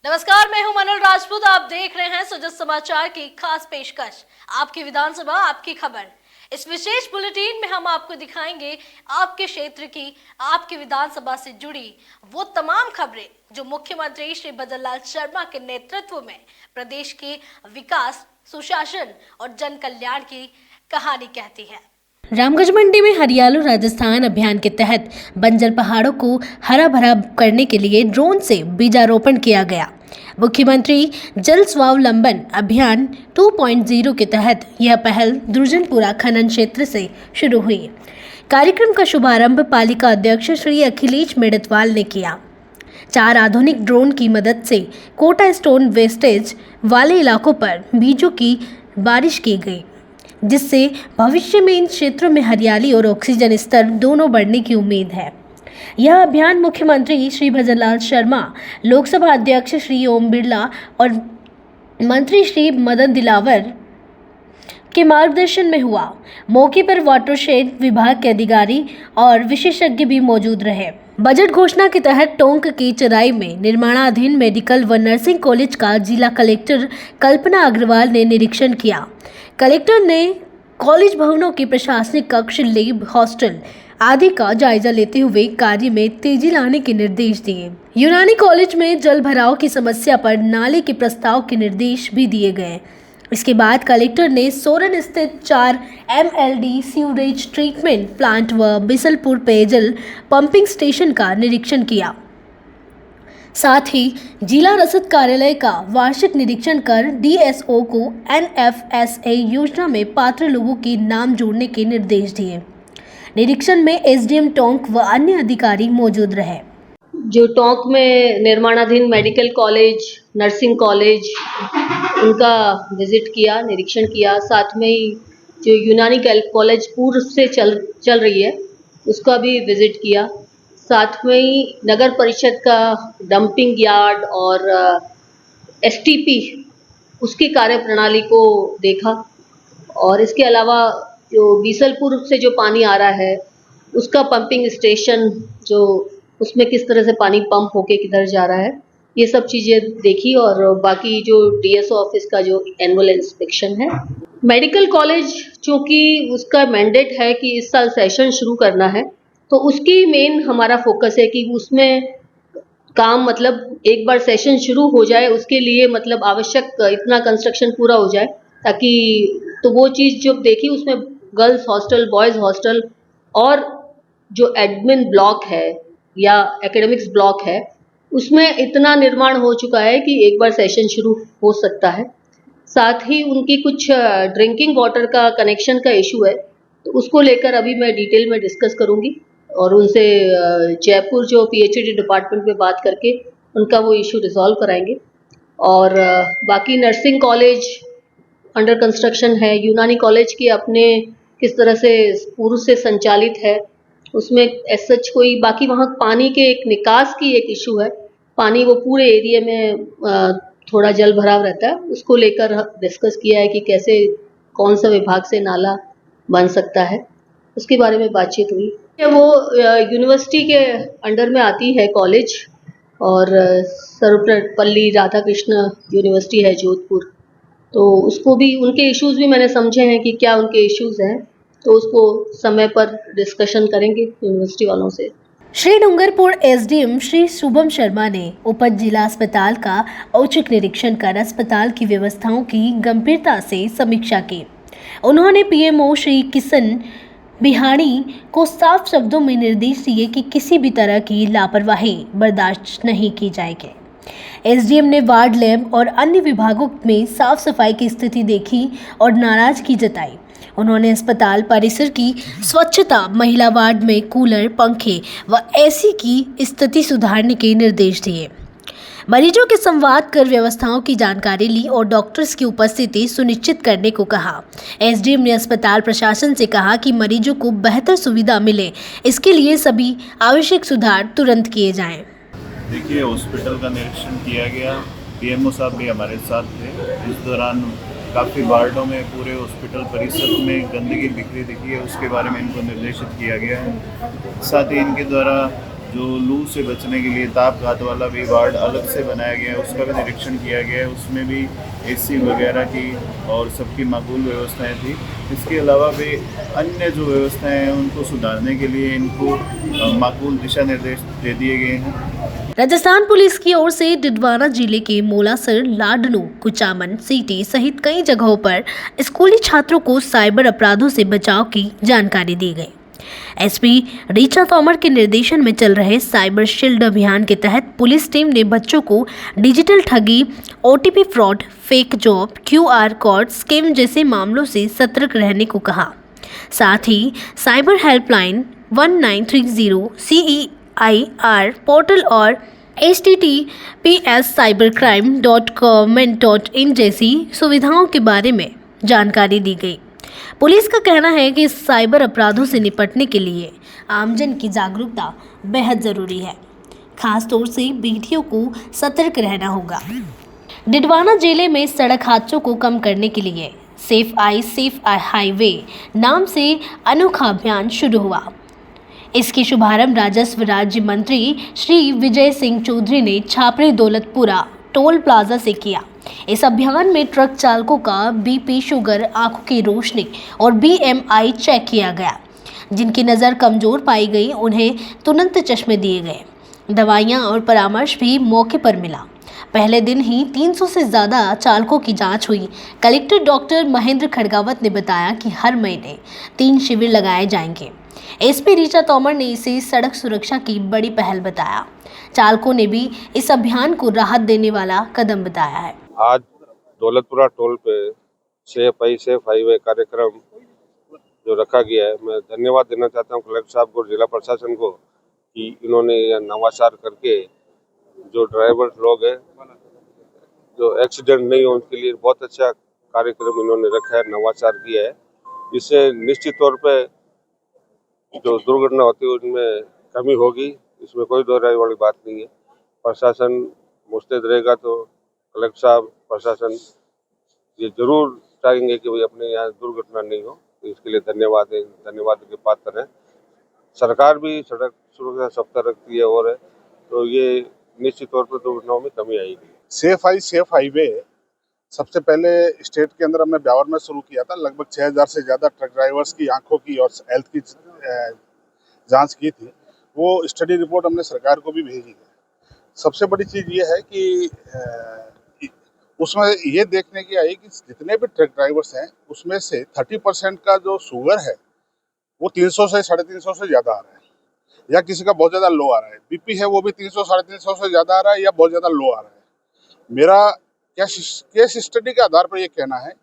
नमस्कार, मैं हूं मनोज राजपूत। आप देख रहे हैं सुजत समाचार की खास पेशकश, आपकी विधानसभा आपकी खबर। इस विशेष बुलेटिन में हम आपको दिखाएंगे आपके क्षेत्र की, आपकी विधानसभा से जुड़ी वो तमाम खबरें जो मुख्यमंत्री श्री भजनलाल शर्मा के नेतृत्व में प्रदेश के विकास, सुशासन और जन कल्याण की कहानी कहती है। रामगंज मंडी में हरियालो राजस्थान अभियान के तहत बंजर पहाड़ों को हरा भरा करने के लिए ड्रोन से बीजारोपण किया गया। मुख्यमंत्री जल स्वावलंबन अभियान 2.0 के तहत यह पहल दुर्जनपुरा खनन क्षेत्र से शुरू हुई। कार्यक्रम का शुभारंभ पालिका अध्यक्ष श्री अखिलेश मेड़तवाल ने किया। 4 आधुनिक ड्रोन की मदद से कोटा स्टोन वेस्टेज वाले इलाकों पर बीजों की बारिश की गई, जिससे भविष्य में इन क्षेत्रों में हरियाली और ऑक्सीजन स्तर दोनों बढ़ने की उम्मीद है। यह अभियान मुख्यमंत्री श्री भजनलाल शर्मा, लोकसभा अध्यक्ष श्री ओम बिरला और मंत्री श्री मदन दिलावर के मार्गदर्शन में हुआ। मौके पर वाटरशेड विभाग के अधिकारी और विशेषज्ञ भी मौजूद रहे। बजट घोषणा के तहत टोंक की चराई में निर्माणाधीन मेडिकल व नर्सिंग कॉलेज का जिला कलेक्टर कल्पना अग्रवाल ने निरीक्षण किया। कलेक्टर ने कॉलेज भवनों के प्रशासनिक कक्ष, लैब, हॉस्टल आदि का जायजा लेते हुए कार्य में तेजी लाने के निर्देश दिए। यूनानी कॉलेज में जल भराव की समस्या पर नाले के प्रस्ताव के निर्देश भी दिए गए। इसके बाद कलेक्टर ने सोरन स्थित 4 MLD सीवरेज ट्रीटमेंट प्लांट व बिसलपुर पेयजल पंपिंग स्टेशन का निरीक्षण किया। साथ ही जिला रसद कार्यालय का वार्षिक निरीक्षण कर DSO को NFSA योजना में पात्र लोगों के नाम जोड़ने के निर्देश दिए। निरीक्षण में SDM टोंक व अन्य अधिकारी मौजूद रहे। जो टोंक में निर्माणाधीन मेडिकल कॉलेज, नर्सिंग कॉलेज, उनका विजिट किया, निरीक्षण किया। साथ में ही जो यूनानी कॉलेज पूर्व से चल रही है, उसका भी विजिट किया। साथ में ही नगर परिषद का डंपिंग यार्ड और STP उसकी कार्यप्रणाली को देखा। और इसके अलावा जो बीसलपुर से जो पानी आ रहा है, उसका पंपिंग स्टेशन, जो उसमें किस तरह से पानी पंप होके किधर जा रहा है, ये सब चीज़ें देखी। और बाकी जो DSO ऑफिस का जो एनुअल इंस्पेक्शन है। मेडिकल कॉलेज चूँकि उसका मैंडेट है कि इस साल सेशन शुरू करना है, तो उसकी मेन हमारा फोकस है कि उसमें काम मतलब एक बार सेशन शुरू हो जाए, उसके लिए मतलब आवश्यक इतना कंस्ट्रक्शन पूरा हो जाए, ताकि तो वो चीज़ जो देखी उसमें गर्ल्स हॉस्टल, बॉयज़ हॉस्टल और जो एडमिन ब्लॉक है या एकेडमिक्स ब्लॉक है, उसमें इतना निर्माण हो चुका है कि एक बार सेशन शुरू हो सकता है। साथ ही उनकी कुछ ड्रिंकिंग वाटर का कनेक्शन का इशू है, तो उसको लेकर अभी मैं डिटेल में डिस्कस करूँगी और उनसे जयपुर जो PhD डिपार्टमेंट में बात करके उनका वो इशू रिजॉल्व कराएंगे। और बाकी नर्सिंग कॉलेज अंडर कंस्ट्रक्शन है, यूनानी कॉलेज के अपने किस तरह से पूर्व से संचालित है, उसमें एज सच कोई बाकी वहाँ पानी के एक निकास की एक इशू है। पानी वो पूरे एरिया में थोड़ा जल भराव रहता है, उसको लेकर डिस्कस किया है कि कैसे कौन सा विभाग से नाला बन सकता है, उसके बारे में बातचीत हुई। वो यूनिवर्सिटी के अंडर में आती है कॉलेज, और सर्वपल्ली राधाकृष्ण यूनिवर्सिटी है जोधपुर, तो उसको भी उनके इश्यूज़ भी मैंने समझे हैं कि क्या उनके इश्यूज़ हैं, तो उसको समय पर डिस्कशन करेंगे यूनिवर्सिटी वालों से। श्री डूंगरपुर SDM श्री शुभम शर्मा ने उपज जिला अस्पताल का औचक निरीक्षण कर अस्पताल की व्यवस्थाओं की गंभीरता से समीक्षा की। उन्होंने PMO श्री किशन बिहानी को साफ शब्दों में निर्देश दिए कि किसी भी तरह की लापरवाही बर्दाश्त नहीं की जाएगी। SDM ने वार्ड, लैब और अन्य विभागों में साफ सफाई की स्थिति देखी और नाराजगी जताई। उन्होंने अस्पताल परिसर की स्वच्छता, महिला वार्ड में कूलर, पंखे व AC की स्थिति सुधारने के निर्देश दिए। मरीजों के संवाद कर व्यवस्थाओं की जानकारी ली और डॉक्टर्स की उपस्थिति सुनिश्चित करने को कहा। SDM ने अस्पताल प्रशासन से कहा कि मरीजों को बेहतर सुविधा मिले, इसके लिए सभी आवश्यक सुधार तुरंत किए जाएं। देखिए, हॉस्पिटल का निरीक्षण किया गया, PMO साहब भी हमारे साथ थे। इस दौरान काफ़ी वार्डों में, पूरे हॉस्पिटल परिसर में गंदगी बिखरी दिखी है, उसके बारे में इनको निर्देशित किया गया है। साथ ही इनके द्वारा जो लू से बचने के लिए ताप घात वाला भी वार्ड अलग से बनाया गया है, उसका भी निरीक्षण किया गया है। उसमें भी एसी वगैरह की और सबकी माकूल व्यवस्थाएं थी। इसके अलावा भी अन्य जो व्यवस्थाएं हैं उनको सुधारने के लिए इनको माकूल दिशा निर्देश दे दिए गए हैं। राजस्थान पुलिस की ओर से डिडवाना जिले के मोलासर, लाडनू, कुचामन, सीटी सहित कई जगहों पर स्कूली छात्रों को साइबर अपराधों से बचाव की जानकारी दी गई। एसपी ऋचा तोमर के निर्देशन में चल रहे साइबर शील्ड अभियान के तहत पुलिस टीम ने बच्चों को डिजिटल ठगी, OTP fraud, fake job, QR code scam जैसे मामलों से सतर्क रहने को कहा। साथ ही साइबर हेल्पलाइन 1930 CEIR पोर्टल और https://cybercrime.gov.in जैसी सुविधाओं के बारे में जानकारी दी गई। पुलिस का कहना है कि साइबर अपराधों से निपटने के लिए आमजन की जागरूकता बेहद जरूरी है। खास तौर से बेटियों को सतर्क रहना होगा। डिडवाना जिले में सड़क हादसों को कम करने के लिए सेफ आई सेफ हाईवे नाम से अनोखा अभियान शुरू हुआ। इसके शुभारंभ राजस्व राज्य मंत्री श्री विजय सिंह चौधरी ने छापरी दौलतपुरा टोल प्लाजा से किया। इस अभियान में ट्रक चालकों का बीपी, शुगर, आंखों की रोशनी और BMI चेक किया गया। जिनकी नज़र कमजोर पाई गई उन्हें तुरंत चश्मे दिए गए। दवाइयां और परामर्श भी मौके पर मिला। पहले दिन ही 300 से ज़्यादा चालकों की जांच हुई। कलेक्टर डॉक्टर महेंद्र खड़गावत ने बताया कि हर महीने 3 शिविर लगाए जाएंगे। एसपी ऋचा तोमर ने इसे सड़क सुरक्षा की बड़ी पहल बताया। चालकों ने भी इस अभियान को राहत देने वाला कदम बताया है। आज दौलतपुरा टोल पे सेफ आई सेफ हाईवे कार्यक्रम जो रखा गया है, मैं धन्यवाद देना चाहता हूँ कलेक्टर साहब को और जिला प्रशासन को कि इन्होंने यह नवाचार करके जो ड्राइवर लोग हैं जो एक्सीडेंट नहीं हो उनके लिए बहुत अच्छा कार्यक्रम इन्होंने रखा है, नवाचार किया है। इससे निश्चित तौर पे जो दुर्घटना होती है उनमें कमी होगी, इसमें कोई दो राय वाली बात नहीं है। प्रशासन मुस्तैद रहेगा तो कलेक्टर साहब प्रशासन ये जरूर चाहेंगे कि भाई अपने यहाँ दुर्घटना नहीं हो। तो इसके लिए धन्यवाद के पात्र हैं। सरकार भी सड़क सुरक्षा सप्ताह रखती है और तो ये निश्चित तौर पर दुर्घटनाओं में कमी आएगी। सेफ आई सेफ हाईवे सबसे पहले स्टेट के अंदर हमने ब्यावर में शुरू किया था। लगभग 6000 से ज़्यादा ट्रक ड्राइवर्स की आंखों की और हेल्थ की जांच की थी। वो स्टडी रिपोर्ट हमने सरकार को भी भेजी है। सबसे बड़ी चीज़ ये है कि उसमें ये देखने की आई कि जितने भी ट्रक ड्राइवर्स हैं उसमें से 30% का जो शुगर है वो 300 से 350 से ज़्यादा आ रहा है, या किसी का बहुत ज़्यादा लो आ रहा है। बीपी है वो भी 300 350 से ज़्यादा आ रहा है या बहुत ज़्यादा लो आ रहा है। मेरा केस स्टडी के आधार पर ये कहना है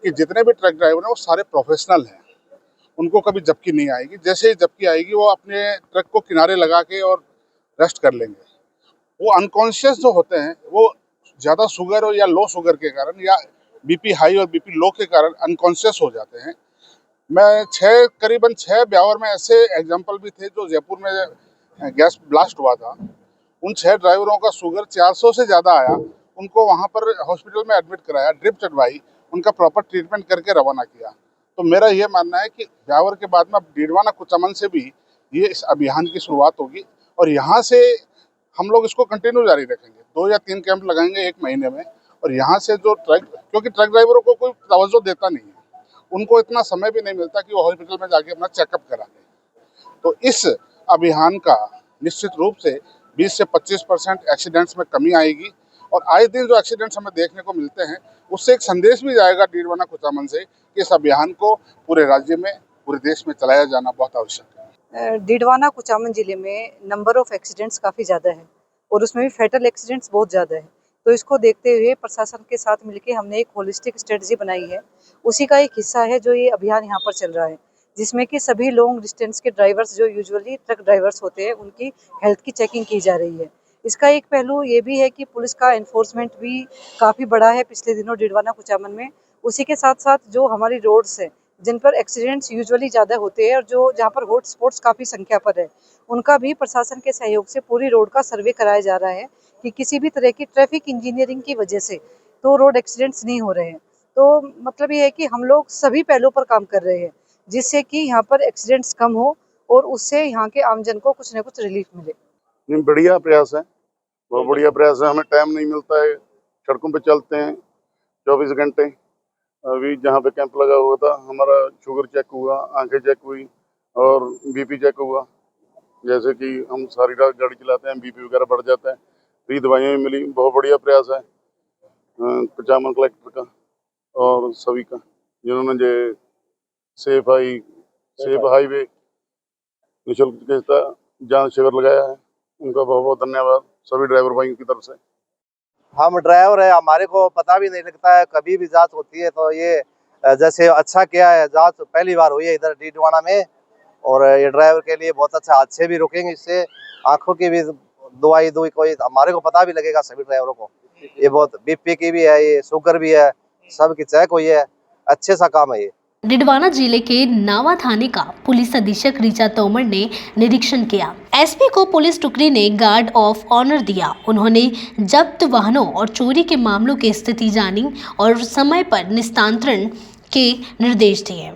कि जितने भी ट्रक ड्राइवर हैं वो सारे प्रोफेशनल हैं, उनको कभी झपकी नहीं आएगी। जैसे ही झपकी आएगी वो अपने ट्रक को किनारे लगा के और रेस्ट कर लेंगे। वो अनकॉन्शियस जो होते हैं वो ज़्यादा शुगर या लो शुगर के कारण या बीपी हाई और बीपी लो के कारण अनकॉन्शियस हो जाते हैं। मैं करीबन 6 ब्यावर में ऐसे एग्जाम्पल भी थे जो जयपुर में गैस ब्लास्ट हुआ था। उन 6 ड्राइवरों का शुगर 400 से ज़्यादा आया। उनको वहाँ पर हॉस्पिटल में एडमिट कराया, ड्रिप चढ़वाई, उनका प्रॉपर ट्रीटमेंट करके रवाना किया। तो मेरा ये मानना है कि ब्यावर के बाद में अब डिडवाना कुचामन से भी ये इस अभियान की शुरुआत होगी और यहाँ से हम लोग इसको कंटिन्यू जारी रखेंगे। 2 या 3 कैंप लगाएंगे 1 महीने में। और यहाँ से जो क्योंकि ट्रक ड्राइवरों को कोई तवज्जो देता नहीं है, उनको इतना समय भी नहीं मिलता कि वो हॉस्पिटल में जाके अपना चेकअप करा लें। तो इस अभियान का निश्चित रूप से 20 से 25% एक्सीडेंट्स में कमी आएगी और आए दिन जो एक्सीडेंट्स हमें देखने को मिलते हैं उससे एक संदेश भी जाएगा डिडवाना कुचामन से कि इस अभियान को पूरे राज्य में, पूरे देश में चलाया जाना बहुत आवश्यक है। डिडवाना कुचामन जिले में नंबर ऑफ एक्सीडेंट्स काफ़ी ज़्यादा है और उसमें भी फैटल एक्सीडेंट्स बहुत ज़्यादा है। तो इसको देखते हुए प्रशासन के साथ मिलकर हमने एक होलिस्टिक स्ट्रेटजी बनाई है। उसी का एक हिस्सा है जो ये अभियान यहाँ पर चल रहा है, जिसमें कि सभी लॉन्ग डिस्टेंस के ड्राइवर्स जो यूजुअली ट्रक ड्राइवर्स होते हैं उनकी हेल्थ की चेकिंग की जा रही है। इसका एक पहलू ये भी है कि पुलिस का एनफोर्समेंट भी काफ़ी बढ़ा है पिछले दिनों डिडवाना कुचामन में। उसी के साथ साथ जो हमारी रोड्स हैं जिन पर एक्सीडेंट्स यूजुअली ज़्यादा होते हैं और जो जहाँ पर हॉट स्पॉट्स काफ़ी संख्या पर है, उनका भी प्रशासन के सहयोग से पूरी रोड का सर्वे कराया जा रहा है कि किसी भी तरह की ट्रैफिक इंजीनियरिंग की वजह से तो रोड एक्सीडेंट्स नहीं हो रहे हैं। तो मतलब ये है कि हम लोग सभी पहलुओं पर काम कर रहे हैं जिससे कि यहाँ पर एक्सीडेंट्स कम हो और उससे यहाँ के आमजन को कुछ न कुछ रिलीफ मिले। नहीं, बढ़िया प्रयास है, बहुत बढ़िया प्रयास है। हमें टाइम नहीं मिलता है, सड़कों पे चलते हैं 24 घंटे। अभी जहाँ पे कैंप लगा हुआ था, हमारा शुगर चेक हुआ, आंखें चेक हुई और बीपी चेक हुआ। जैसे कि हम सारी रात गाड़ी चलाते हैं, बीपी वगैरह बढ़ जाता है, फ्री दवाइयाँ भी मिली। बहुत बढ़िया प्रयास है कुचामन कलेक्टर का और सभी का, जिन्होंने जो सेफ हाईवे निःशुल्क चिकित्सा जांच शिविर लगाया है, उनका बहुत बहुत धन्यवाद सभी ड्राइवर भाइयों की तरफ से। हम ड्राइवर है, हमारे को पता भी नहीं लगता है, कभी भी जांच होती है तो ये जैसे अच्छा किया है। जांच पहली बार हुई है इधर डीडवाना में, और ये ड्राइवर के लिए बहुत अच्छा। हादसे भी रुकेंगे इससे, आंखों की भी दवाई कोई हमारे को पता भी लगेगा सभी ड्राइवरों को। ये बहुत बीपी की भी है, ये शुगर भी है, सब की चेक हुई है। अच्छे सा काम है ये। डिडवाना जिले के नावा थाने का पुलिस अधीक्षक ऋचा तोमर ने निरीक्षण किया। एसपी को पुलिस टुकड़ी ने गार्ड ऑफ ऑनर दिया। उन्होंने जब्त वाहनों और चोरी के मामलों की स्थिति जानी और समय पर निस्तारण के निर्देश दिए।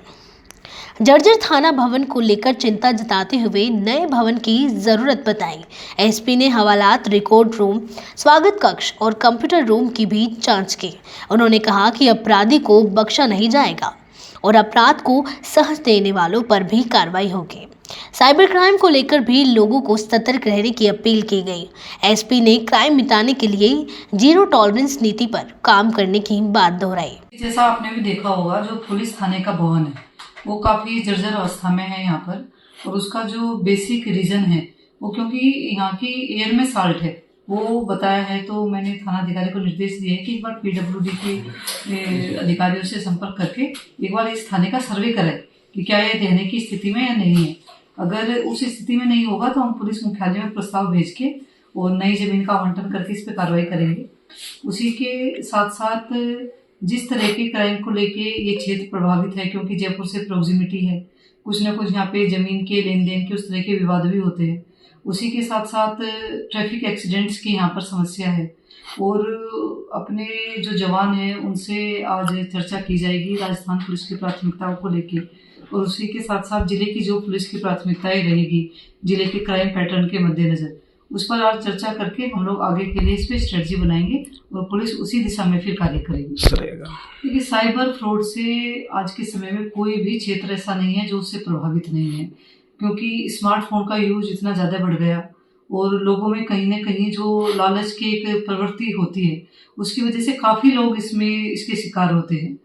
जर्जर थाना भवन को लेकर चिंता जताते हुए नए भवन की जरूरत बताई। एसपी ने हवालात, रिकॉर्ड रूम, स्वागत कक्ष और कंप्यूटर रूम की भी जांच की। उन्होंने कहा कि अपराधी को बख्शा नहीं जाएगा और अपराध को सहज देने वालों पर भी कार्रवाई होगी। साइबर क्राइम को लेकर भी लोगों को सतर्क रहने की अपील की गई। एसपी ने क्राइम मिटाने के लिए जीरो टॉलरेंस नीति पर काम करने की बात दोहराई। जैसा आपने भी देखा होगा, जो पुलिस थाने का भवन है वो काफी जर्जर अवस्था में है यहाँ पर, और उसका जो बेसिक रीजन है वो क्योंकि यहाँ की एयर में साल्ट है वो बताया है। तो मैंने थाना अधिकारी को निर्देश दिए कि एक बार पीडब्ल्यूडी के अधिकारियों से संपर्क करके एक बार इस थाने का सर्वे करें कि क्या ये देने की स्थिति में या नहीं है। अगर उस स्थिति में नहीं होगा तो हम पुलिस मुख्यालय में प्रस्ताव भेज के और नई जमीन का आवंटन करके इस पर कार्रवाई करेंगे। उसी के साथ साथ जिस तरह के क्राइम को लेके ये क्षेत्र प्रभावित है, क्योंकि जयपुर से प्रोक्सिमिटी है, कुछ ना कुछ यहाँ पे जमीन के लेन देन के उस तरह के विवाद भी होते हैं। उसी के साथ साथ ट्रैफिक एक्सीडेंट्स की यहाँ पर समस्या है, और अपने जो जवान हैं उनसे आज चर्चा की जाएगी राजस्थान पुलिस की प्राथमिकताओं को लेके, और उसी के साथ साथ जिले की जो पुलिस की प्राथमिकताएं रहेगी जिले के क्राइम पैटर्न के मद्देनजर, उस पर आज चर्चा करके हम लोग आगे के लिए इस पर स्ट्रेटजी बनाएंगे और पुलिस उसी दिशा में फिर कार्य करेगी। क्योंकि साइबर फ्रॉड से आज के समय में कोई भी क्षेत्र ऐसा नहीं है जो उससे प्रभावित नहीं है, क्योंकि स्मार्टफोन का यूज इतना ज़्यादा बढ़ गया और लोगों में कहीं ना कहीं जो लालच की एक प्रवृत्ति होती है उसकी वजह से काफ़ी लोग इसके शिकार होते हैं।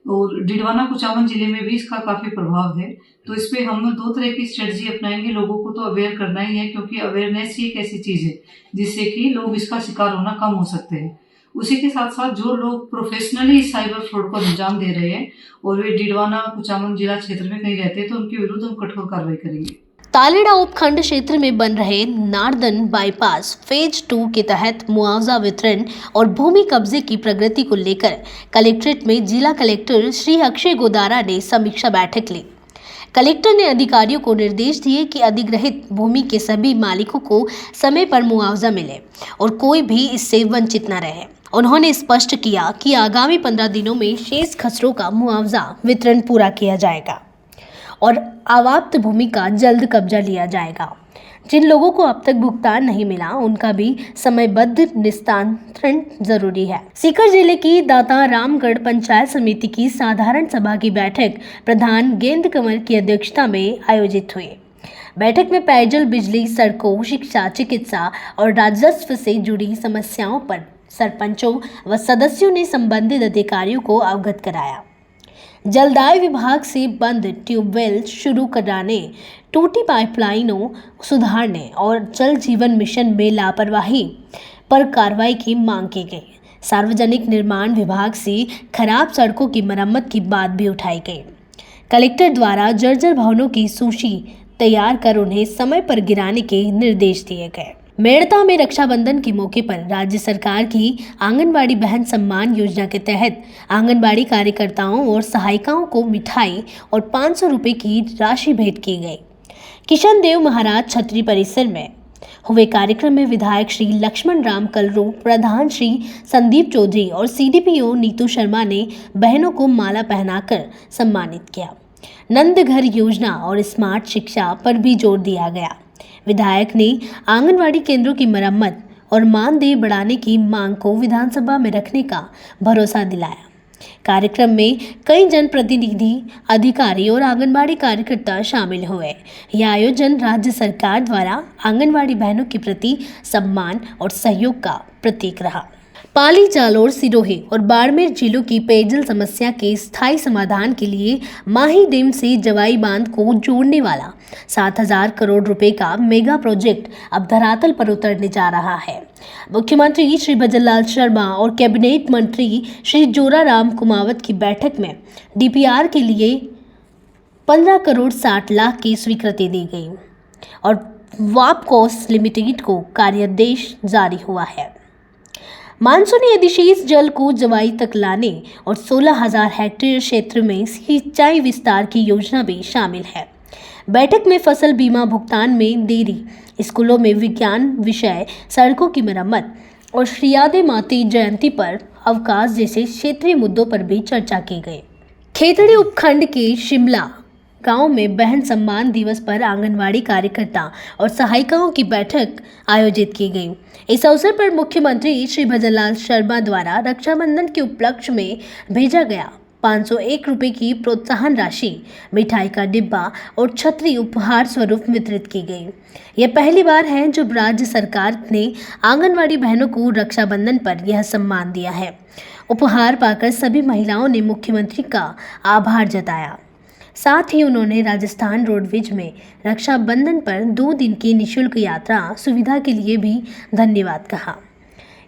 और डिडवाना कुचामन जिले में भी इसका काफ़ी प्रभाव है। तो इस पर हम 2 तरह की स्ट्रेटजी अपनाएंगे। लोगों को तो अवेयर करना ही है, क्योंकि अवेयरनेस ही एक ऐसी चीज़ है जिससे कि लोग इसका शिकार होना कम हो सकते हैं। उसी के साथ साथ जो लोग प्रोफेशनली साइबर फ्रॉड को अंजाम दे रहे हैं और वे डिडवाना कुचामन जिला क्षेत्र में कहीं रहते हैं तो उनके विरुद्ध हम कठोर कार्रवाई करेंगे। तालेड़ा उपखंड क्षेत्र में बन रहे नारदन बाईपास फेज 2 के तहत मुआवजा वितरण और भूमि कब्जे की प्रगति को लेकर कलेक्ट्रेट में जिला कलेक्टर श्री अक्षय गोदारा ने समीक्षा बैठक ली। कलेक्टर ने अधिकारियों को निर्देश दिए कि अधिग्रहित भूमि के सभी मालिकों को समय पर मुआवजा मिले और कोई भी इससे वंचित न रहे। उन्होंने स्पष्ट किया कि आगामी 15 दिनों में शेष खसरों का मुआवजा वितरण पूरा किया जाएगा और अवाप्त भूमि का जल्द कब्जा लिया जाएगा। जिन लोगों को अब तक भुगतान नहीं मिला उनका भी समयबद्ध निस्तारण जरूरी है। सीकर जिले की दाता रामगढ़ पंचायत समिति की साधारण सभा की बैठक प्रधान गेंद कंवर की अध्यक्षता में आयोजित हुई। बैठक में पेयजल, बिजली, सड़कों, शिक्षा, चिकित्सा और राजस्व से जुड़ी समस्याओं पर सरपंचों व सदस्यों ने संबंधित अधिकारियों को अवगत कराया। जलदाय विभाग से बंद ट्यूबवेल शुरू कराने, टूटी पाइपलाइनों सुधारने और जल जीवन मिशन में लापरवाही पर कार्रवाई की मांग की गई। सार्वजनिक निर्माण विभाग से खराब सड़कों की मरम्मत की बात भी उठाई गई। कलेक्टर द्वारा जर्जर भवनों की सूची तैयार कर उन्हें समय पर गिराने के निर्देश दिए गए। मेड़ता में रक्षाबंधन के मौके पर राज्य सरकार की आंगनबाड़ी बहन सम्मान योजना के तहत आंगनबाड़ी कार्यकर्ताओं और सहायिकाओं को मिठाई और 500 रुपये की राशि भेंट की गई। किशन देव महाराज छतरी परिसर में हुए कार्यक्रम में विधायक श्री लक्ष्मण राम कलरू, प्रधान श्री संदीप चौधरी और सीडीपीओ नीतू शर्मा ने बहनों को माला पहनाकर सम्मानित किया। नंद घर योजना और स्मार्ट शिक्षा पर भी जोर दिया गया। विधायक ने आंगनवाड़ी केंद्रों की मरम्मत और मानदेय बढ़ाने की मांग को विधानसभा में रखने का भरोसा दिलाया। कार्यक्रम में कई जनप्रतिनिधि, अधिकारी और आंगनबाड़ी कार्यकर्ता शामिल हुए। यह आयोजन राज्य सरकार द्वारा आंगनबाड़ी बहनों के प्रति सम्मान और सहयोग का प्रतीक रहा। पाली, जालोर, सिरोही और बाड़मेर जिलों की पेयजल समस्या के स्थायी समाधान के लिए माही डैम से जवाई बांध को जोड़ने वाला 7,000 करोड़ रुपए का मेगा प्रोजेक्ट अब धरातल पर उतरने जा रहा है। मुख्यमंत्री श्री भजनलाल शर्मा और कैबिनेट मंत्री श्री जोराराम कुमावत की बैठक में डीपीआर के लिए 15 करोड़ 60 लाख की स्वीकृति दी गई और वापकोस लिमिटेड को कार्यादेश जारी हुआ है। मानसूनी अधिशेष जल को जवाई तक लाने और 16,000 हेक्टेयर क्षेत्र में सिंचाई विस्तार की योजना भी शामिल है। बैठक में फसल बीमा भुगतान में देरी, स्कूलों में विज्ञान विषय, सड़कों की मरम्मत और श्रीयादे माते जयंती पर अवकाश जैसे क्षेत्रीय मुद्दों पर भी चर्चा की गई। खेतड़ी उपखंड के शिमला गांव में बहन सम्मान दिवस पर आंगनवाड़ी कार्यकर्ता और सहायिकाओं की बैठक आयोजित की गई। इस अवसर पर मुख्यमंत्री श्री भजनलाल शर्मा द्वारा रक्षाबंधन के उपलक्ष्य में भेजा गया 501 रुपये की प्रोत्साहन राशि, मिठाई का डिब्बा और छतरी उपहार स्वरूप वितरित की गई। यह पहली बार है जब राज्य सरकार ने आंगनवाड़ी बहनों को रक्षाबंधन पर यह सम्मान दिया है। उपहार पाकर सभी महिलाओं ने मुख्यमंत्री का आभार जताया। साथ ही उन्होंने राजस्थान रोडवेज में रक्षाबंधन पर 2 दिन की निःशुल्क यात्रा सुविधा के लिए भी धन्यवाद कहा।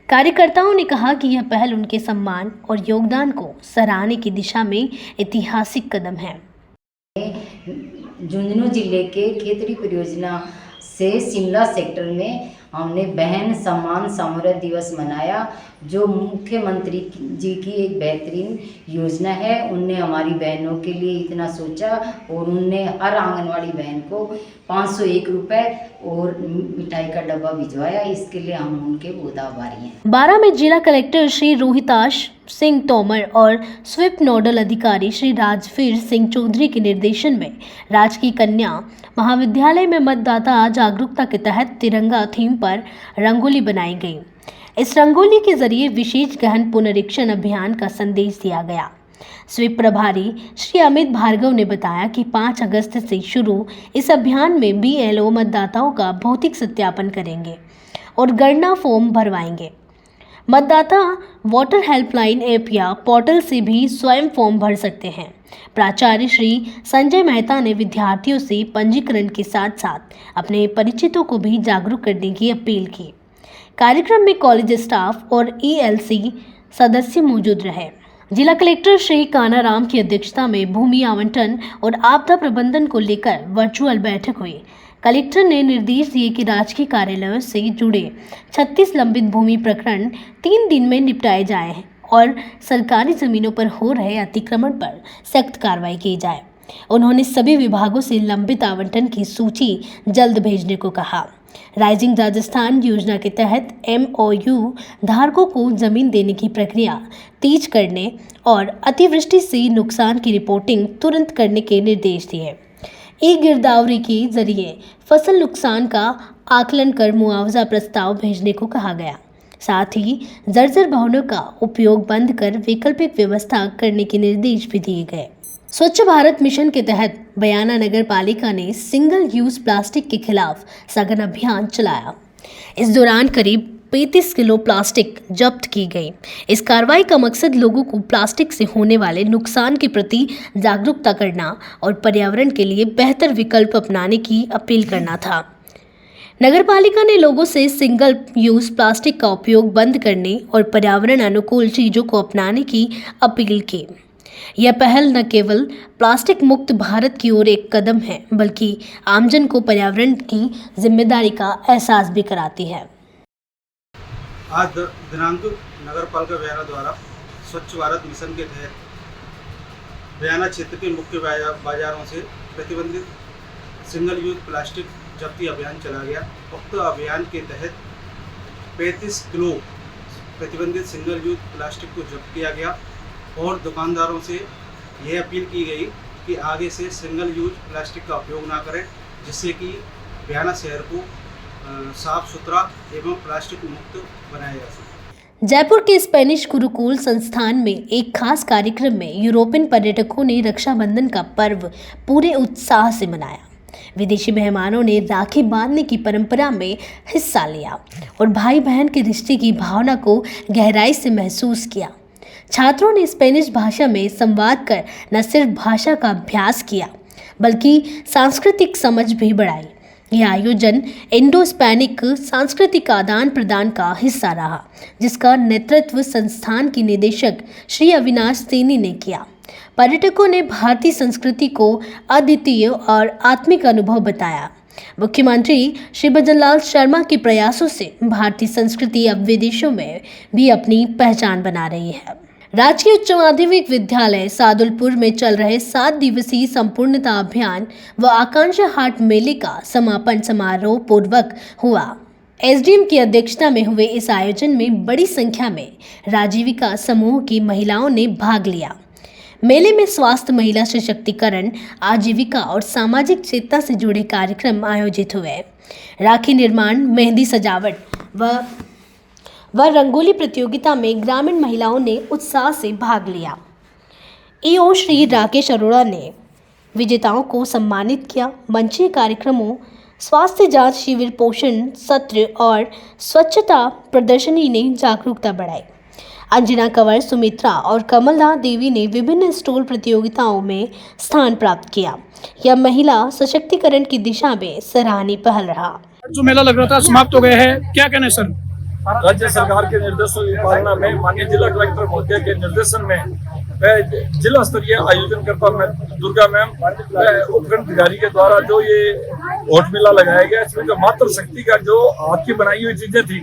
कार्यकर्ताओं ने कहा कि यह पहल उनके सम्मान और योगदान को सराहने की दिशा में ऐतिहासिक कदम है। झुंझुनू जिले के खेतड़ी परियोजना से शिमला सेक्टर में हमने बहन सम्मान समारोह दिवस मनाया, जो मुख्यमंत्री जी की एक बेहतरीन योजना है। उनने हमारी बहनों के लिए इतना सोचा और उनने हर आंगनवाड़ी बहन को 501 रुपये और मिठाई का डब्बा भिजवाया। इसके लिए हम उनके बहुत आभारी हैं। 12 में जिला कलेक्टर श्री रोहिताश सिंह तोमर और स्वीप नोडल अधिकारी श्री राजवीर सिंह चौधरी के निर्देशन में राजकीय कन्या महाविद्यालय में मतदाता जागरूकता के तहत तिरंगा थीम पर रंगोली बनाई गई। इस रंगोली के जरिए विशेष गहन पुनरीक्षण अभियान का संदेश दिया गया। स्वीप प्रभारी श्री अमित भार्गव ने बताया कि 5 अगस्त से शुरू इस अभियान में BLO मतदाताओं का भौतिक सत्यापन करेंगे और गणना फॉर्म भरवाएंगे। मतदाता वोटर हेल्पलाइन ऐप या पोर्टल से भी स्वयं फॉर्म भर सकते हैं। प्राचार्य श्री संजय मेहता ने विद्यार्थियों से पंजीकरण के साथ साथ अपने परिचितों को भी जागरूक करने की अपील की। कार्यक्रम में कॉलेज स्टाफ और ELC सदस्य मौजूद रहे। जिला कलेक्टर श्री कानाराम की अध्यक्षता में भूमि आवंटन और आपदा प्रबंधन को लेकर वर्चुअल बैठक हुई। कलेक्टर ने निर्देश दिए कि राजकीय कार्यालयों से जुड़े 36 लंबित भूमि प्रकरण 3 दिन में निपटाए जाएं और सरकारी जमीनों पर हो रहे अतिक्रमण पर सख्त कार्रवाई की जाए। उन्होंने सभी विभागों से लंबित आवंटन की सूची जल्द भेजने को कहा। राइजिंग राजस्थान योजना के तहत MOU धारकों को जमीन देने की प्रक्रिया तेज करने और अतिवृष्टि से नुकसान की रिपोर्टिंग तुरंत करने के निर्देश दिए। गिरदावरी के जरिए फसल नुकसान का आकलन कर मुआवजा प्रस्ताव भेजने को कहा गया। साथ ही जर्जर भवनों का उपयोग बंद कर वैकल्पिक व्यवस्था करने के निर्देश भी दिए गए। स्वच्छ भारत मिशन के तहत बयाना नगर पालिका ने सिंगल यूज प्लास्टिक के खिलाफ सघन अभियान चलाया। इस दौरान करीब 35 किलो प्लास्टिक जब्त की गई। इस कार्रवाई का मकसद लोगों को प्लास्टिक से होने वाले नुकसान के प्रति जागरूकता करना और पर्यावरण के लिए बेहतर विकल्प अपनाने की अपील करना था। नगरपालिका ने लोगों से सिंगल यूज प्लास्टिक का उपयोग बंद करने और पर्यावरण अनुकूल चीजों को अपनाने की अपील की। यह पहल न केवल प्लास्टिक मुक्त भारत की ओर एक कदम है, बल्कि आमजन को पर्यावरण की जिम्मेदारी का एहसास भी कराती है। आज दिनांक नगरपालिका बयाना द्वारा स्वच्छ भारत मिशन के तहत बयाना क्षेत्र के मुख्य बाजारों से प्रतिबंधित सिंगल यूज प्लास्टिक जब्ती अभियान चला गया। उक्त अभियान के तहत 35 किलो प्रतिबंधित सिंगल यूज प्लास्टिक को जब्त किया गया और दुकानदारों से यह अपील की गई कि आगे से सिंगल यूज प्लास्टिक का उपयोग ना करें, जिससे कि बयाना शहर को साफ सुथरा एवं प्लास्टिक मुक्त बनाया जा सके। जयपुर के स्पेनिश गुरुकुल संस्थान में एक खास कार्यक्रम में यूरोपियन पर्यटकों ने रक्षाबंधन का पर्व पूरे उत्साह से मनाया। विदेशी मेहमानों ने राखी बांधने की परंपरा में हिस्सा लिया और भाई बहन के रिश्ते की भावना को गहराई से महसूस किया। छात्रों ने स्पेनिश भाषा में संवाद कर न सिर्फ भाषा का अभ्यास किया बल्कि सांस्कृतिक समझ भी बढ़ाई। यह आयोजन इंडो स्पेनिक सांस्कृतिक आदान प्रदान का हिस्सा रहा, जिसका नेतृत्व संस्थान की निदेशक श्री अविनाश सेनी ने किया। पर्यटकों ने भारतीय संस्कृति को अद्वितीय और आत्मिक अनुभव बताया। मुख्यमंत्री श्री भजनलाल शर्मा के प्रयासों से भारतीय संस्कृति अब विदेशों में भी अपनी पहचान बना रही है। राजकीय उच्च माध्यमिक विद्यालय सादुलपुर में चल रहे 7 दिवसीय संपूर्णता अभियान व आकांक्षा हाट मेले का समापन समारोह पूर्वक हुआ। एसडीएम की अध्यक्षता में हुए इस आयोजन में बड़ी संख्या में राजीविका समूह की महिलाओं ने भाग लिया। मेले में स्वास्थ्य, महिला सशक्तिकरण, आजीविका और सामाजिक चेतना से जुड़े कार्यक्रम आयोजित हुए। राखी निर्माण, मेहंदी सजावट व रंगोली प्रतियोगिता में ग्रामीण महिलाओं ने उत्साह से भाग लिया। ईओ श्री राकेश अरोड़ा ने विजेताओं को सम्मानित किया। मंचीय कार्यक्रमों, स्वास्थ्य जांच शिविर, पोषण सत्र और स्वच्छता प्रदर्शनी ने जागरूकता बढ़ाई। अंजना कंवर, सुमित्रा और कमलदा देवी ने विभिन्न स्टॉल प्रतियोगिताओं में स्थान प्राप्त किया। यह महिला सशक्तिकरण की दिशा में सराहनीय पहल रहा। जो मेला लग रहा था समाप्त हो गया है, क्या कहना है सर? राज्य सरकार के निर्देशों की पालना में माननीय जिला कलेक्टर महोदय के निर्देशन में जिला स्तरीय आयोजन करता मैं दुर्गा मैम उपखंड अधिकारी के द्वारा जो ये होट मेला लगाया गया, इसमें जो मातृ शक्ति का जो हाथ की बनाई हुई चीजें थी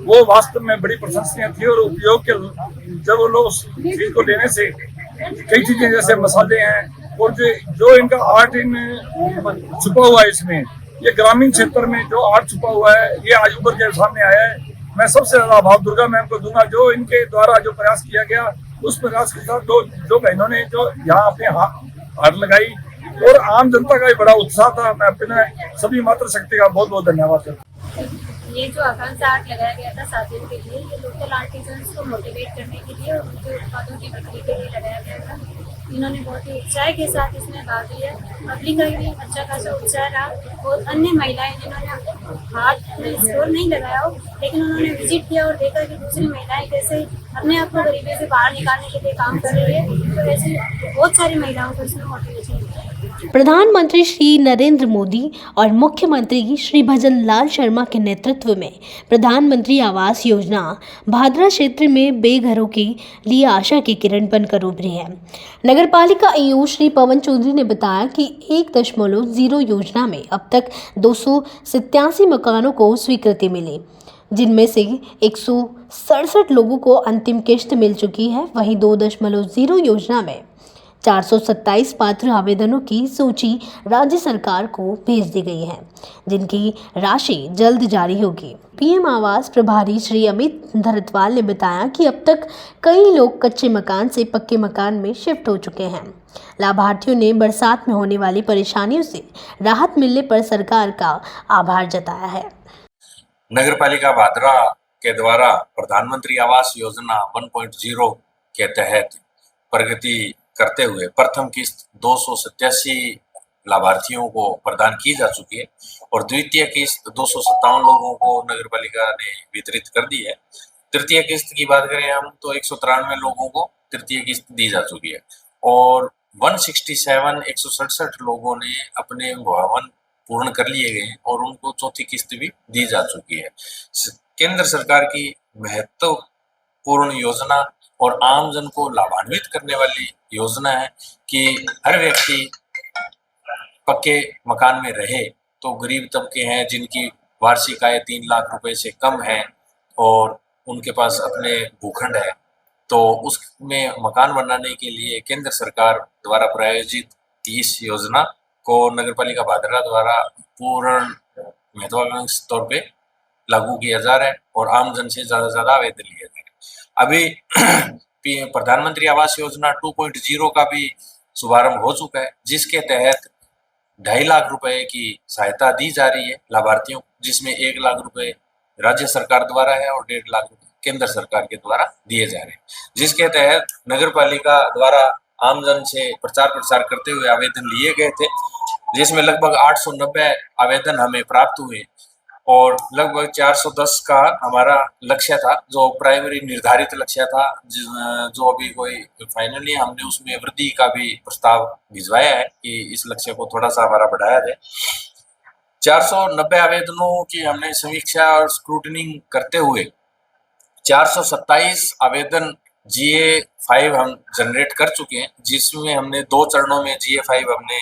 वो वास्तव में बड़ी प्रशंसनीय थी और उपयोग के जब लोग उस चीज को लेने से कई चीजें जैसे मसाले हैं और जो इनका आर्ट इन छुपा हुआ है, इसमें ये ग्रामीण क्षेत्र में जो आर्ट छुपा हुआ है ये आज उभर के सामने आया है। मैं सबसे ज्यादा आभार दुर्गा मैम को दूंगा जो इनके द्वारा जो प्रयास किया गया उस प्रयास के साथ जो बहनों ने जो यहाँ अपने हाथ लगाई और आम जनता का भी बड़ा उत्साह था। मैं अपने सभी मातृ शक्ति का बहुत बहुत धन्यवाद करता हूँ। ये जो आकांक्षा हाट लगाया गया था 7 दिन के लिए, ये लोकल आर्टिजन्स को मोटिवेट करने के लिए और उनके उत्पादों की बिक्री के लिए लगाया गया था। इन्होंने बहुत ही उत्साह के साथ इसमें भाग लिया। पब्लिक का भी अच्छा खासा उत्साह रहा और अन्य महिलाएं जिन्होंने हाथ में स्टोर नहीं लगाया हो लेकिन उन्होंने विजिट किया और देखा कि दूसरी महिलाएं कैसे अपने आप को गरीबी से बाहर निकालने के लिए काम कर रही है, तो ऐसी बहुत सारी महिलाओं को इसमें मोटिवेशन मिला। प्रधानमंत्री श्री नरेंद्र मोदी और मुख्यमंत्री श्री भजनलाल शर्मा के नेतृत्व में प्रधानमंत्री आवास योजना भादरा क्षेत्र में बेघरों के लिए आशा की किरण बनकर उभरी है। नगरपालिका ईओ श्री पवन चौधरी ने बताया कि 1.0 योजना में अब तक 287 मकानों को स्वीकृति मिली, जिनमें से 167 लोगों को अंतिम किश्त मिल चुकी है। वहीं 2.0 योजना में 427 पात्र आवेदनों की सूची राज्य सरकार को भेज दी गई है, जिनकी राशि जल्द जारी होगी। पीएम आवास प्रभारी श्री अमित धरतवाल ने बताया कि अब तक कई लोग कच्चे मकान से पक्के मकान में शिफ्ट हो चुके हैं। लाभार्थियों ने बरसात में होने वाली परेशानियों से राहत मिलने पर सरकार का आभार जताया है। नगरपालिका भादरा के द्वारा प्रधानमंत्री आवास योजना 1.0 के तहत प्रगति करते हुए प्रथम किस्त 287 लाभार्थियों को प्रदान की जा चुकी है और द्वितीय किस्त 257 लोगों को नगरपालिका ने वितरित कर दी है। तृतीय किस्त की बात करें हम तो 193 लोगों को तृतीय किस्त दी जा चुकी है और 167 लोगों ने अपने भवन पूर्ण कर लिए गए हैं और उनको चौथी किस्त भी दी जा चुकी है। केंद्र सरकार की महत्वपूर्ण योजना और आमजन को लाभान्वित करने वाली योजना है कि हर व्यक्ति पक्के मकान में रहे। तो गरीब तबके हैं जिनकी वार्षिक आय 3 लाख रुपए से कम है और उनके पास अपने भूखंड है, तो उसमें मकान बनाने के लिए केंद्र सरकार द्वारा प्रायोजित इस योजना को नगरपालिका भादरा द्वारा पूर्ण महत्वाकांक्षी तौर पे लागू किया जा रहा है और आमजन से ज्यादा आवेदन लिया जा रहा है। अभी प्रधानमंत्री आवास योजना 2.0 का भी शुभारंभ हो चुका है, जिसके तहत 2.5 लाख रुपए की सहायता दी जा रही है लाभार्थियों को, जिसमें 1 लाख रुपए राज्य सरकार द्वारा है और 1.5 लाख रुपए केंद्र सरकार के द्वारा दिए जा रहे हैं, जिसके तहत नगर पालिका द्वारा आमजन से प्रचार प्रसार करते हुए आवेदन लिए गए थे, जिसमें लगभग 890 आवेदन हमें प्राप्त हुए और लगभग 410 का हमारा लक्ष्य था, जो प्राइमरी निर्धारित लक्ष्य था, जो अभी कोई फाइनली हमने उसमें वृद्धि का भी प्रस्ताव भिजवाया है कि इस लक्ष्य को थोड़ा सा हमारा बढ़ाया जाए। 490 आवेदनों की हमने समीक्षा और स्क्रूटनिंग करते हुए 427 आवेदन GA5 हम जनरेट कर चुके हैं, जिसमें हमने 2 चरणों में GA5 हमने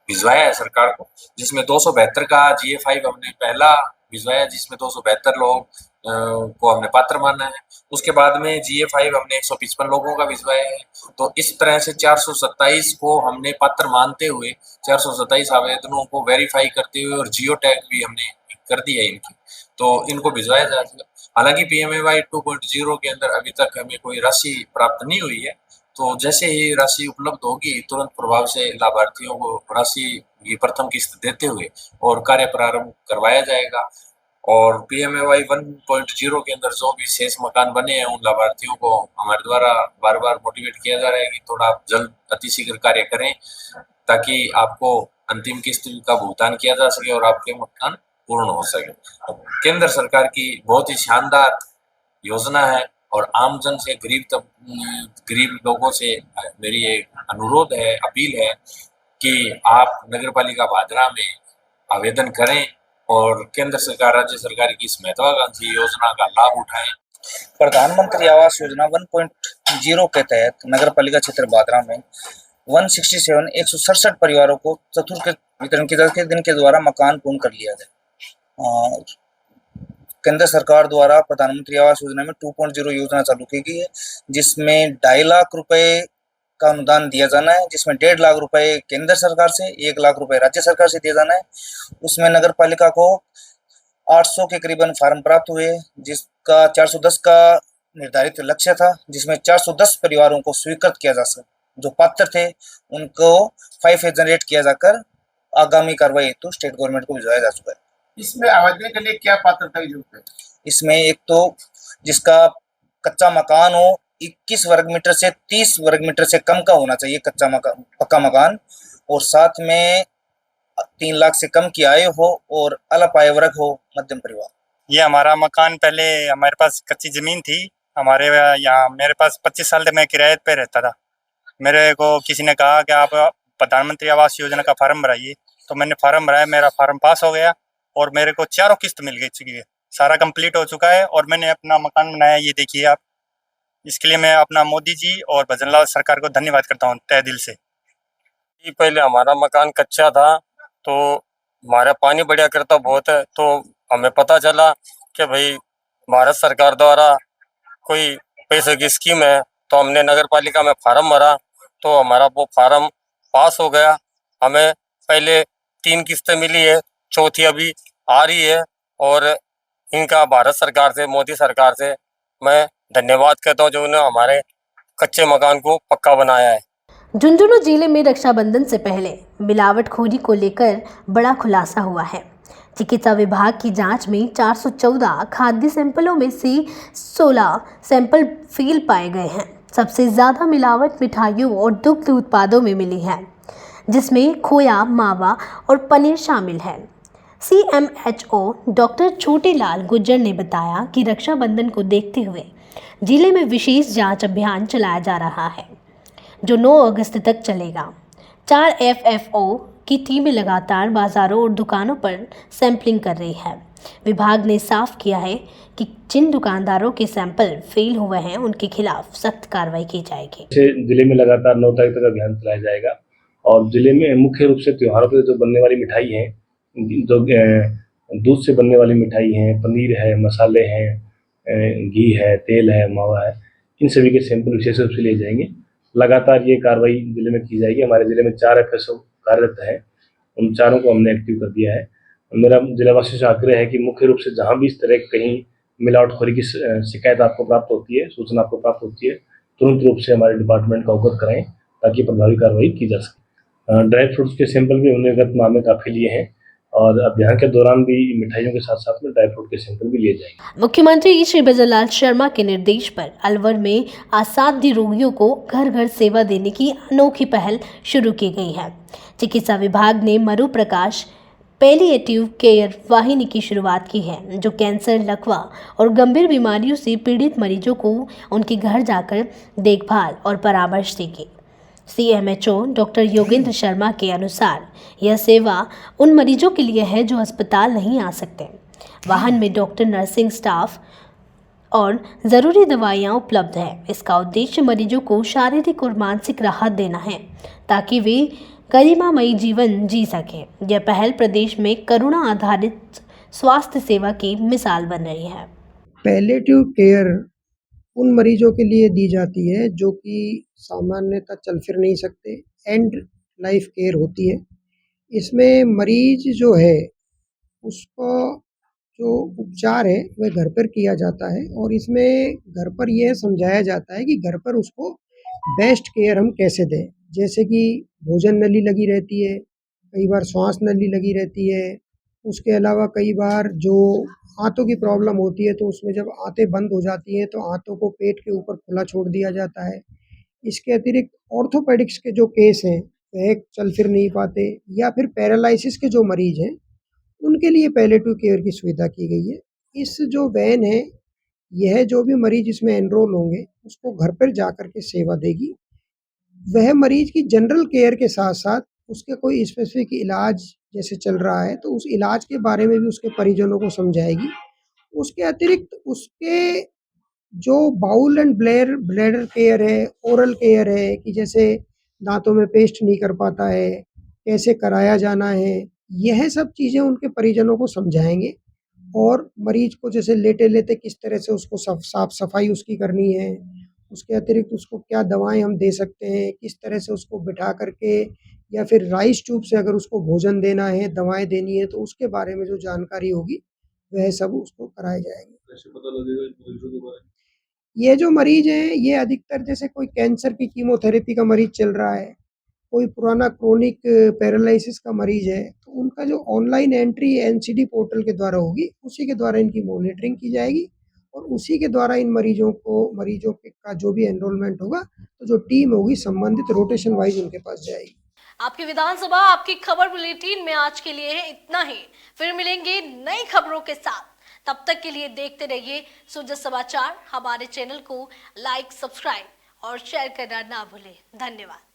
भिजवाया है सरकार को, जिसमें 272 का GA5 हमने पहला भिजवाया, जिसमें 272 लोग को हमने पात्र माना है। उसके बाद में GA5 हमने 155 लोगों का भिजवाया है। तो इस तरह से 427 को हमने पात्र मानते हुए 427 आवेदनों को वेरीफाई करते हुए और जियो टैग भी हमने कर दिया इनकी, तो इनको भिजवाया जाएगा। हालांकि PMAY 2.0 के अंदर अभी तक हमें कोई राशि प्राप्त नहीं हुई है, तो जैसे ही राशि उपलब्ध होगी तुरंत प्रभाव से लाभार्थियों को राशि की प्रथम किस्त देते हुए और कार्य प्रारंभ करवाया जाएगा। और PMAY 1.0 के अंदर जो भी शेष मकान बने हैं उन लाभार्थियों को हमारे द्वारा बार बार मोटिवेट किया जा रहा है कि थोड़ा जल्द अतिशीघ्र कार्य करें, ताकि आपको अंतिम किस्त का भुगतान किया जा सके और आपके मकान पूर्ण हो सके। केंद्र सरकार की बहुत ही शानदार योजना है और आमजन से गरीब लोगों से मेरी एक अनुरोध है, अपील है कि आप नगर पालिका भादरा में आवेदन करें और केंद्र सरकार राज्य सरकार की इस महत्वाकांक्षी योजना का लाभ उठाएं। प्रधानमंत्री आवास योजना 1.0 के तहत नगर पालिका क्षेत्र भादरा में 167 परिवारों को चतुर्थ वितरण के 10 दिन के द्वारा मकान पूर्ण कर लिया गया। केंद्र सरकार द्वारा प्रधानमंत्री आवास योजना में 2.0 योजना चालू की गई है, जिसमें 2.5 लाख रुपए का अनुदान दिया जाना है, जिसमें 1.5 लाख रुपए केंद्र सरकार से, 1 लाख रुपए राज्य सरकार से दिया जाना है। उसमें नगर पालिका को 800 के करीबन फार्म प्राप्त हुए, जिसका 410 का निर्धारित लक्ष्य था, जिसमें 410 परिवारों को स्वीकृत किया जा सके। जो पात्र थे उनको 5A जनरेट किया जाकर आगामी कार्रवाई हेतु स्टेट गवर्नमेंट को भिजवाया जा चुका है। इसमें आवेदन के लिए क्या पात्रता की जरूरत है? इसमें एक तो जिसका कच्चा मकान हो 21 वर्ग मीटर से 30 वर्ग मीटर से कम का होना चाहिए कच्चा मकान, पक्का मकान, और साथ में 3 लाख से कम की आय हो और अल्प आय वर्ग हो, मध्यम परिवार। ये हमारा मकान, पहले हमारे पास कच्ची जमीन थी, हमारे यहाँ मेरे पास 25 साल से मैं किराए पे रहता था। मेरे को किसी ने कहा कि आप प्रधानमंत्री आवास योजना का फार्म भराइए, तो मैंने फार्म भराया, मेरा फार्म पास हो गया और मेरे को 4 किस्त मिल गई है, सारा कंप्लीट हो चुका है और मैंने अपना मकान बनाया। ये देखिए आप, इसके लिए मैं अपना मोदी जी और भजनलाल सरकार को धन्यवाद करता हूँ तहे दिल से। पहले हमारा मकान कच्चा था, तो हमारा पानी बढ़िया करता बहुत है, तो हमें पता चला कि भाई भारत सरकार द्वारा कोई पैसे की स्कीम है, तो हमने नगर पालिका में फार्म भरा, तो हमारा वो फार्म पास हो गया। हमें पहले 3 किस्तें मिली है, चौथी अभी आ रही है और इनका भारत सरकार से, मोदी सरकार से मैं धन्यवाद करता हूँ जो उन्होंने हमारे कच्चे मकान को पक्का बनाया है। झुंझुनू जिले में रक्षाबंधन से पहले मिलावटखोरी को लेकर बड़ा खुलासा हुआ है। चिकित्सा विभाग की जांच में 414 खाद्य सैंपलों में से 16 सैंपल फेल पाए गए हैं। सबसे ज़्यादा मिलावट मिठाइयों और दुग्ध उत्पादों में मिली है, जिसमें खोया, मावा और पनीर शामिल है। CMHO डॉक्टर छोटेलाल गुर्जर ने बताया कि रक्षाबंधन को देखते हुए जिले में विशेष जांच अभियान चलाया जा रहा है, जो 9 अगस्त तक चलेगा। 4 FFO की टीमें लगातार बाजारों और दुकानों पर सैंपलिंग कर रही है। विभाग ने साफ किया है कि जिन दुकानदारों के सैंपल फेल हुए हैं उनके खिलाफ सख्त कार्रवाई की जाएगी। जिले में लगातार 9 तारीख तक अभियान चलाया जाएगा और जिले में मुख्य रूप से त्योहारों पर जो बनने वाली मिठाई है, जो दूध से बनने वाली मिठाई है, पनीर है, मसाले हैं, घी है, तेल है, मावा है, इन सभी के सैंपल विशेष रूप से लिए जाएंगे। लगातार ये कार्रवाई जिले में की जाएगी। हमारे जिले में 4 FSO कार्यरत है, उन चारों को हमने एक्टिव कर दिया है। मेरा जिलावासियों से आग्रह है कि मुख्य रूप से जहां भी इस तरह कहीं मिलावटखोरी की शिकायत आपको प्राप्त होती है, सूचना आपको प्राप्त होती है, तुरंत रूप से हमारे डिपार्टमेंट का अवगत कराएं ताकि प्रभावी कार्रवाई की जा सके। ड्राई फ्रूट्स के सैंपल भी हमने गत माह में काफ़ी लिए हैं और अभियान के दौरान भी मिठाइयों के साथ साथ में ड्राई फ्रूट के सैंपल भी लिए जाएंगे। मुख्यमंत्री श्री भजनलाल शर्मा के निर्देश पर अलवर में असाध्य रोगियों को घर घर सेवा देने की अनोखी पहल शुरू की गई है। चिकित्सा विभाग ने मरु प्रकाश पैलिएटिव केयर वाहिनी की शुरुआत की है, जो कैंसर, लकवा और गंभीर बीमारियों से पीड़ित मरीजों को उनके घर जाकर देखभाल और परामर्श देगी। CMHO डॉक्टर योगेंद्र शर्मा के अनुसार यह सेवा उन मरीजों के लिए है जो अस्पताल नहीं आ सकते। वाहन में डॉक्टर, नर्सिंग स्टाफ और ज़रूरी दवाइयाँ उपलब्ध है। इसका उद्देश्य मरीजों को शारीरिक और मानसिक राहत देना है ताकि वे गरिमामयी जीवन जी सकें। यह पहल प्रदेश में करुणा आधारित स्वास्थ्य सेवा की मिसाल बन रही है। पैलिएटिव केयर उन मरीजों के लिए दी जाती है जो कि सामान्यतः चल फिर नहीं सकते, एंड लाइफ केयर होती है। इसमें मरीज जो है उसका जो उपचार है वह घर पर किया जाता है और इसमें घर पर यह समझाया जाता है कि घर पर उसको बेस्ट केयर हम कैसे दें। जैसे कि भोजन नली लगी रहती है, कई बार श्वास नली लगी रहती है, उसके अलावा कई बार जो आंतों की प्रॉब्लम होती है तो उसमें जब आंतें बंद हो जाती हैं तो आंतों को पेट के ऊपर खुला छोड़ दिया जाता है। इसके अतिरिक्त ऑर्थोपेडिक्स के जो केस हैं वह चल फिर नहीं पाते, या फिर पैरालिसिस के जो मरीज हैं उनके लिए पैलिएटिव केयर की सुविधा की गई है। इस जो वैन है यह जो भी मरीज इसमें एनरोल होंगे उसको घर पर जा कर के सेवा देगी। वह मरीज की जनरल केयर के साथ साथ उसके कोई स्पेसिफिक इलाज जैसे चल रहा है तो उस इलाज के बारे में भी उसके परिजनों को समझाएगी। उसके अतिरिक्त उसके जो बाउल एंड ब्लैडर केयर है, ओरल केयर है कि जैसे दांतों में पेस्ट नहीं कर पाता है, कैसे कराया जाना है, यह सब चीज़ें उनके परिजनों को समझाएंगे। और मरीज को जैसे लेटे लेटे किस तरह से उसको साफ सफाई उसकी करनी है, उसके अतिरिक्त उसको क्या दवाएं हम दे सकते हैं, किस तरह से उसको बिठा करके या फिर राइस ट्यूब से अगर उसको भोजन देना है, दवाएं देनी है तो उसके बारे में जो जानकारी होगी वह सब उसको कराए जाएंगे। ये जो मरीज हैं ये अधिकतर जैसे कोई कैंसर की कीमोथेरेपी का मरीज चल रहा है, कोई पुराना क्रोनिक पैरालिसिस का मरीज है, तो उनका जो ऑनलाइन एंट्री NCD पोर्टल के द्वारा होगी उसी के द्वारा इनकी मॉनिटरिंग की जाएगी और उसी के द्वारा इन मरीजों का जो भी एनरोलमेंट होगा तो जो टीम होगी संबंधित रोटेशन वाइज उनके पास जाएगी। आपकी विधानसभा आपकी खबर बुलेटिन में आज के लिए है इतना ही। फिर मिलेंगे नई खबरों के साथ, तब तक के लिए देखते रहिए सुजस समाचार। हमारे चैनल को लाइक, सब्सक्राइब और शेयर करना ना भूलें। धन्यवाद।